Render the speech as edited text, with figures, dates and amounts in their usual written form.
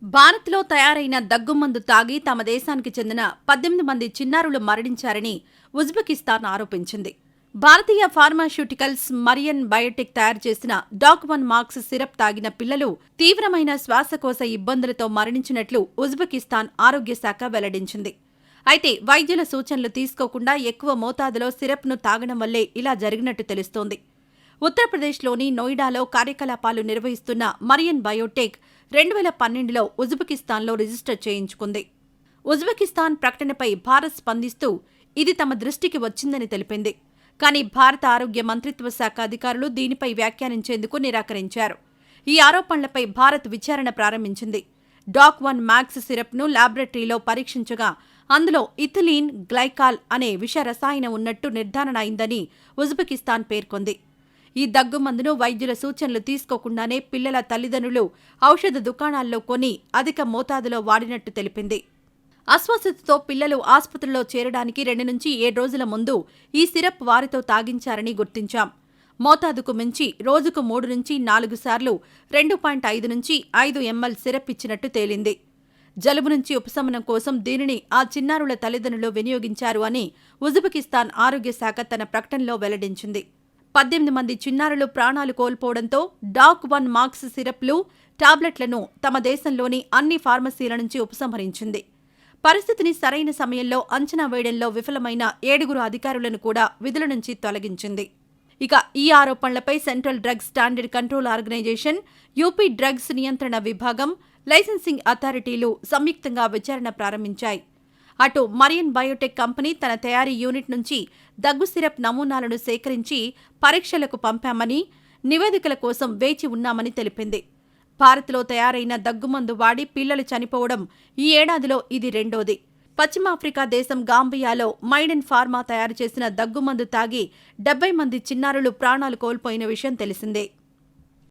భారత్లో తయారైన దగ్గుమందు తాగి తమ దేశానికి చెందిన 18 మంది చిన్నారులు మరణించారని ఉజ్బెకిస్తాన్ ఆరోపించింది. భారతీయ ఫార్మాస్యూటికల్స్ మరియన్ బయోటెక్ తయారు చేసిన డాక్-1 మార్క్స్ సిరప్ తాగిన పిల్లలు తీవ్రమైన శ్వాసకోశ ఇబ్బందులతో మరణించినట్లు ఉజ్బెకిస్తాన్ ఆరోగ్య శాఖ వెల్లడించింది. అయితే వైద్యుల సూచనలు తీసుకోకుండా ఎక్కువ మోతాదులో సిరప్ను తాగడం వల్లే ఇలా జరిగినట్టు తెలుస్తోంది. ఉత్తరప్రదేశ్లోని నోయిడాలో కార్యకలాపాలు నిర్వహిస్తున్న మరియన్ బయోటెక్ 2012లో ఉజ్బెకిస్తాన్లో రిజిస్టర్ చేయించుకుంది. ఉజ్బెకిస్తాన్ ప్రకటనపై భారత్ స్పందిస్తూ ఇది తమ దృష్టికి వచ్చిందని తెలిపింది. కానీ భారత ఆరోగ్య మంత్రిత్వ శాఖ అధికారులు దీనిపై వ్యాఖ్యానించేందుకు నిరాకరించారు. ఈ ఆరోపణలపై భారత్ విచారణ ప్రారంభించింది. డాక్-1 మ్యాక్స్ సిరప్ను ల్యాబొరేటరీలో పరీక్షించగా అందులో ఇథిలీన్ గ్లైకాల్ అనే విష రసాయనం ఉన్నట్టు నిర్ధారణ అయిందని ఉజ్బెకిస్తాన్ పేర్కొంది. ఈ దగ్గుమందును వైద్యుల సూచనలు తీసుకోకుండానే పిల్లల తల్లిదండ్రులు ఔషధ దుకాణాల్లో కొని అధిక మోతాదులో వాడినట్టు తెలిపింది. అస్వస్థతతో పిల్లలు ఆసుపత్రిలో చేరడానికి 2 నుంచి 7 రోజుల ముందు ఈ సిరప్ వారితో తాగించారని గుర్తించాం. మోతాదుకు మించి రోజుకు 3 నుంచి 4 సార్లు 2.5 నుంచి 5 ml సిరప్ ఇచ్చినట్టు తేలింది. జలుబు నుంచి ఉపశమనం కోసం దీనిని ఆ చిన్నారుల తల్లిదండ్రులు వినియోగించారు అని ఉజ్బెకిస్తాన్ ఆరోగ్య శాఖ తన ప్రకటనలో వెల్లడించింది. 18 మంది చిన్నారులు ప్రాణాలు కోల్పోవడంతో డాక్-1 మార్క్స్ సిరప్లు, టాబ్లెట్లను తమ దేశంలోని అన్ని ఫార్మసీల నుంచి ఉపసంహరించింది. పరిస్థితిని సరైన సమయంలో అంచనా వేయడంలో విఫలమైన 7 అధికారులను కూడా విధుల నుంచి తొలగించింది. ఇక ఈ ఆరోపణలపై central drugs standard control organisation, UP drugs నియంత్రణ విభాగం, లైసెన్సింగ్ అథారిటీలు సంయుక్తంగా విచారణ ప్రారంభించాయి. అటు మరియన్ బయోటెక్ కంపెనీ తన తయారీ యూనిట్ నుంచి దగ్గు సిరప్ నమూనాలను సేకరించి పరీక్షలకు పంపామని, నివేదికల కోసం వేచి ఉన్నామని తెలిపింది. భారత్లో తయారైన దగ్గుమందు వాడి పిల్లలు చనిపోవడం ఈ ఏడాదిలో ఇది రెండోది. పశ్చిమాఫ్రికా దేశం గాంబియాలో మైడెన్ ఫార్మా తయారు చేసిన దగ్గుమందు తాగి 70 మంది చిన్నారులు ప్రాణాలు కోల్పోయిన విషయం తెలిసిందే.